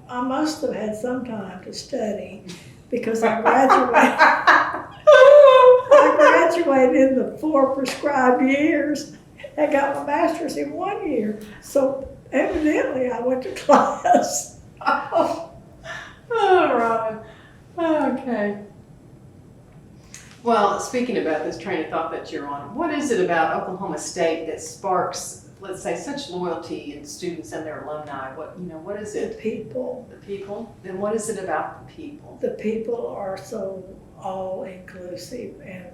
Speaker 2: I must have had some time to study because I graduated in the 4 prescribed years and got my master's in 1 year. So evidently I went to class.
Speaker 1: Oh, Robin. Okay. Well, speaking about this train of thought that you're on, what is it about Oklahoma State that sparks, let's say, such loyalty in students and their alumni? What is
Speaker 2: The
Speaker 1: it?
Speaker 2: people.
Speaker 1: The people? Then what is it about the people?
Speaker 2: The people are so all-inclusive, and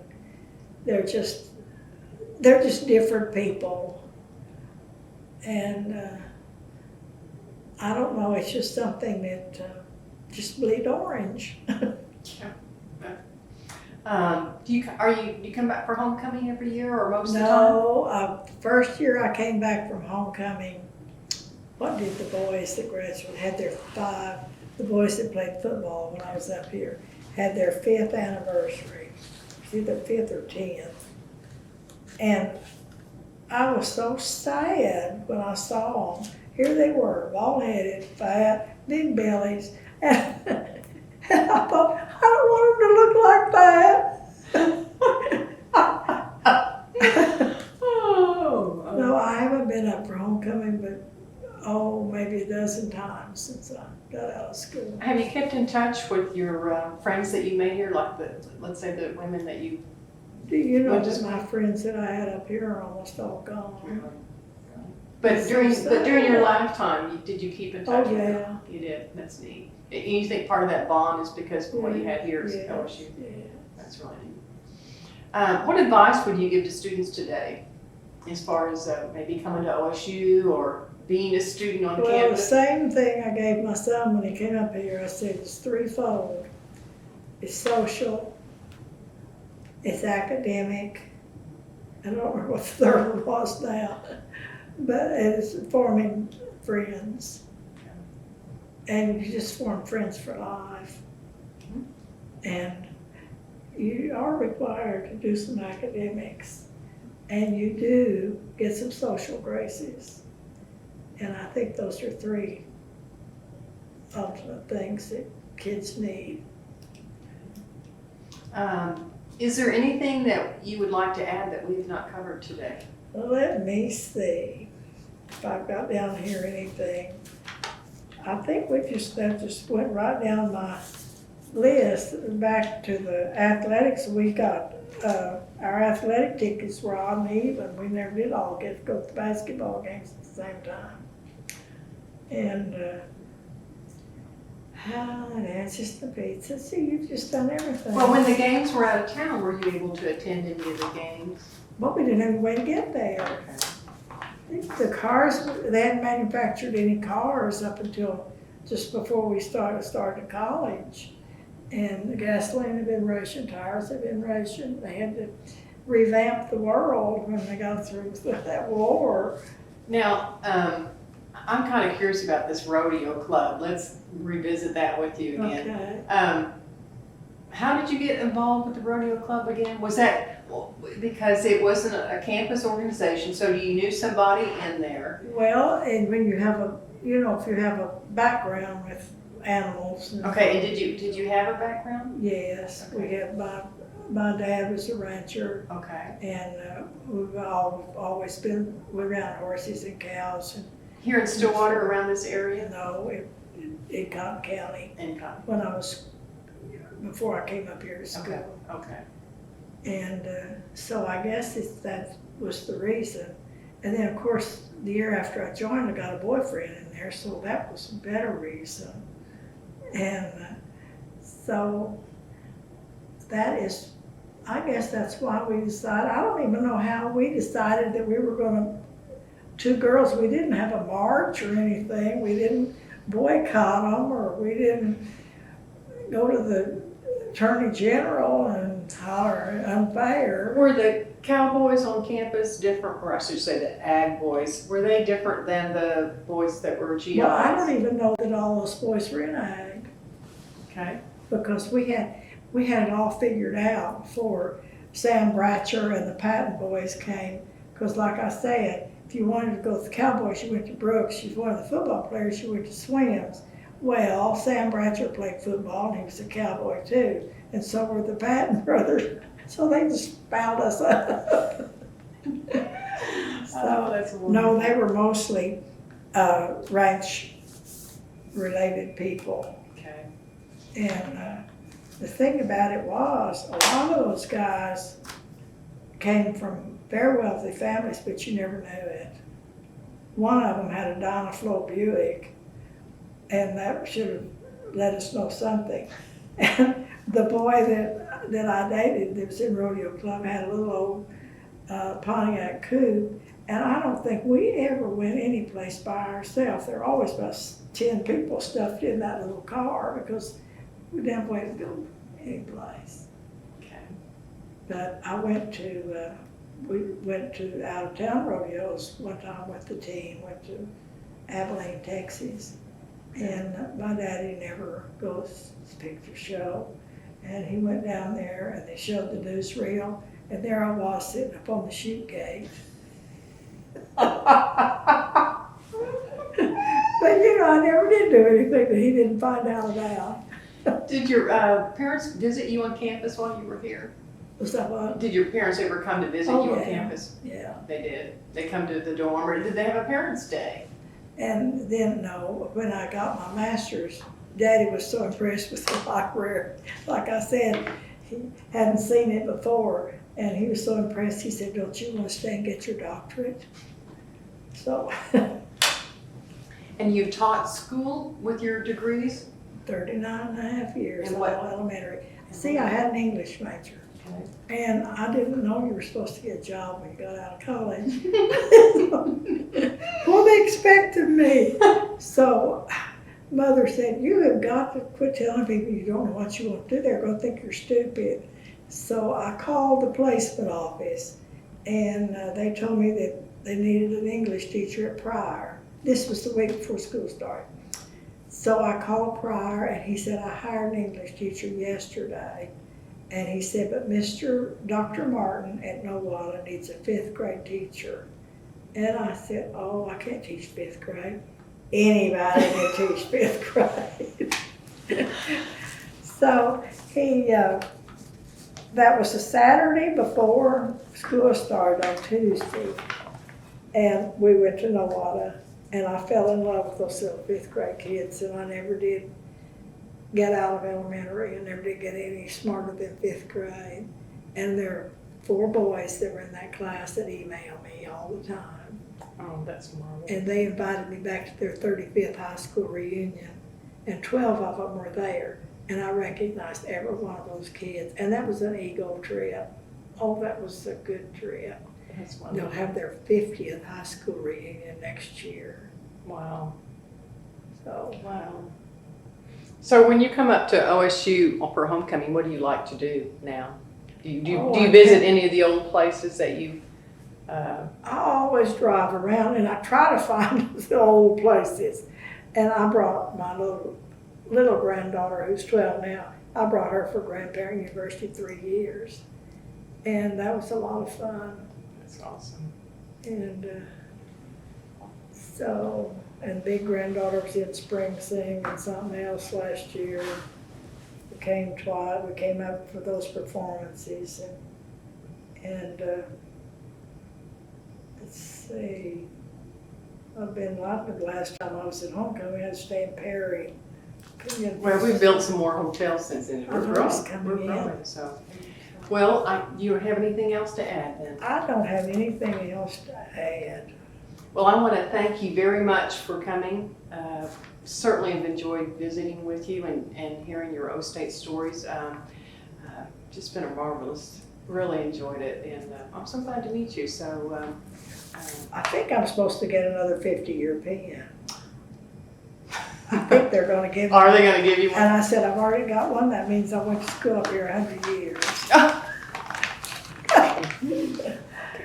Speaker 2: they're just different people. And I don't know, it's just something that just bleed orange.
Speaker 1: Do you come back for homecoming every year or most of the time?
Speaker 2: No, first year I came back from homecoming, what did the boys that graduated, had their the boys that played football when I was up here, had their 5th anniversary. It's either 5th or 10th. And I was so sad when I saw them. Here they were, bald-headed, fat, big bellies, and I thought, I don't want them to look like that.
Speaker 1: Oh.
Speaker 2: No, I haven't been up for homecoming, but maybe a dozen times since I got out of school.
Speaker 1: Have you kept in touch with your friends that you made here, like let's say the women that you?
Speaker 2: Do you know that my friends that I had up here are almost all gone?
Speaker 1: But during your lifetime, did you keep in touch?
Speaker 2: Oh,
Speaker 1: with
Speaker 2: yeah.
Speaker 1: them? You did. That's neat. And you think part of that bond is because of what you had here at OSU?
Speaker 2: Yeah.
Speaker 1: That's really neat. What advice would you give to students today, as far as maybe coming to OSU or being a student on
Speaker 2: Well,
Speaker 1: campus?
Speaker 2: the same thing I gave my son when he came up here. I said it's threefold. It's social, it's academic, I don't remember what the third one was now, but it's forming friends. And you just form friends for life. And you are required to do some academics, and you do get some social graces. And I think those are 3 ultimate things that kids need.
Speaker 1: Is there anything that you would like to add that we've not covered today?
Speaker 2: Let me see if I've got down here anything. I think that just went right down my list. Back to the athletics, we got our athletic tickets were odd and even. We never did all get to go to the basketball games at the same time. And it's just the pizza. See, you've just done everything.
Speaker 1: Well, when the games were out of town, were you able to attend any of the games?
Speaker 2: But we didn't have a way to get there. The cars, they hadn't manufactured any cars up until just before we started college. And the gasoline had been rationed, tires had been rationed. They had to revamp the world when they got through that war.
Speaker 1: Now, I'm kind of curious about this Rodeo Club. Let's revisit that with you again.
Speaker 2: Okay.
Speaker 1: How did you get involved with the Rodeo Club again? Was that because it wasn't a campus organization, so you knew somebody in there?
Speaker 2: Well, and when you have if you have a background with animals. And
Speaker 1: okay, and did you have a background?
Speaker 2: Yes,
Speaker 1: okay.
Speaker 2: We had my dad was a rancher.
Speaker 1: Okay.
Speaker 2: And we've always been around horses and cows. And
Speaker 1: here in Stillwater, around this area?
Speaker 2: No, in Cotton County.
Speaker 1: In Cotton.
Speaker 2: When I was, before I came up here to school.
Speaker 1: Okay. Okay.
Speaker 2: And so I guess that was the reason. And then of course, the year after I joined, I got a boyfriend in there, so that was a better reason. And so that is, I guess that's why we decided. I don't even know how we decided that we were going to, 2 girls, we didn't have a march or anything. boycott them, or we didn't go to the Attorney General and holler unfair.
Speaker 1: Were the cowboys on campus different, or I should say the ag boys, were they different than the boys that were GIs?
Speaker 2: Well, I don't even know that all those boys were in ag,
Speaker 1: Okay.
Speaker 2: because we had it all figured out before Sam Bratcher and the Patton boys came. Because like I said, if you wanted to go to the Cowboys, you went to Brooks. If you wanted the football players, you went to Swims. Well, Sam Bratcher played football, and he was a Cowboy too. And so were the Patton brothers. So they just fouled us up.
Speaker 1: Oh, that's wonderful.
Speaker 2: No, they were mostly ranch-related people.
Speaker 1: Okay.
Speaker 2: And the thing about it was, a lot of those guys came from very wealthy families, but you never knew it. One of them had a Dynaflow Buick, and that should have let us know something. And the boy that I dated that was in Rodeo Club had a little old Pontiac coupe, and I don't think we ever went any place by ourselves. There were always about 10 people stuffed in that little car because we didn't have a way to go any place.
Speaker 1: Okay.
Speaker 2: But I went to, we went to out-of-town rodeos one time with the team, went to Abilene, Texas. And my daddy never goes to picture show. And he went down there and they showed the newsreel, and there I was sitting up on the chute gate. But you know, I never did do anything that he didn't find out about.
Speaker 1: Did your parents visit you on campus while you were here?
Speaker 2: Was that what?
Speaker 1: Did your parents ever come to visit
Speaker 2: Oh,
Speaker 1: you on
Speaker 2: yeah.
Speaker 1: campus?
Speaker 2: Yeah.
Speaker 1: They did. They come to the dorm, or did they have a parents' day?
Speaker 2: And then, no, when I got my master's, Daddy was so impressed with the library. Like I said, he hadn't seen it before, and he was so impressed. He said, "Don't you want to stay and get your doctorate?" So,
Speaker 1: And you taught school with your degrees?
Speaker 2: 39 and a half years,
Speaker 1: And
Speaker 2: all
Speaker 1: what-
Speaker 2: elementary. See, I had an English major,
Speaker 1: Okay.
Speaker 2: and I didn't know you were supposed to get a job when you got out of college. What they expect of me. So, Mother said, "You have got to quit telling people you don't know what you want to do. They're going to think you're stupid." So I called the placement office, and they told me that they needed an English teacher at Pryor. This was the week before school started. So I called Pryor, and he said, "I hired an English teacher yesterday." And he said, "But Dr. Martin at Nowata needs a 5th grade teacher." And I said, "Oh, I can't teach 5th grade." Anybody can teach 5th grade. So that was a Saturday before school started on Tuesday. And we went to Nowata, and I fell in love with those little 5th grade kids, and I never did get out of elementary. I never did get any smarter than 5th grade. And there are 4 boys that were in that class that email me all the time.
Speaker 1: Oh, that's marvelous.
Speaker 2: And they invited me back to their 35th high school reunion, and 12 of them were there. And I recognized every one of those kids. And that was an Eagle trip. Oh, that was a good trip.
Speaker 1: That's
Speaker 2: They'll
Speaker 1: wonderful.
Speaker 2: have their 50th high school reunion next year.
Speaker 1: Wow.
Speaker 2: So
Speaker 1: Wow. So when you come up to OSU for homecoming, what do you like to do now? Do you visit any of the old places that you?
Speaker 2: I always drive around, and I try to find the old places. And I brought my little granddaughter, who's 12 now, I brought her for Grandparent University 3 years. And that was a lot of fun.
Speaker 1: That's awesome.
Speaker 2: And and big granddaughter was in Spring Sing and something else last year. We came twice. We came up for those performances, and let's see. I've been like the last time I was at homecoming, I had to stay in Perry.
Speaker 1: Well, we built some more hotels since then. We're
Speaker 2: Oh,
Speaker 1: growing.
Speaker 2: it's coming
Speaker 1: We're
Speaker 2: in.
Speaker 1: growing. So, well, you have anything else to add then?
Speaker 2: I don't have anything else to add.
Speaker 1: Well, I want to thank you very much for coming. Certainly have enjoyed visiting with you and hearing your O State stories. Just been a marvelous, really enjoyed it, and I'm so glad to meet you. So
Speaker 2: I think I'm supposed to get another 50-year pen. think they're gonna give me.
Speaker 1: Are they gonna give you one?
Speaker 2: And I said, I've already got one. That means I went to school up here 100 years.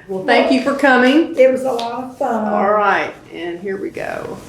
Speaker 1: Well, thank you for coming.
Speaker 2: It was a lot of fun.
Speaker 1: All right, and here we go.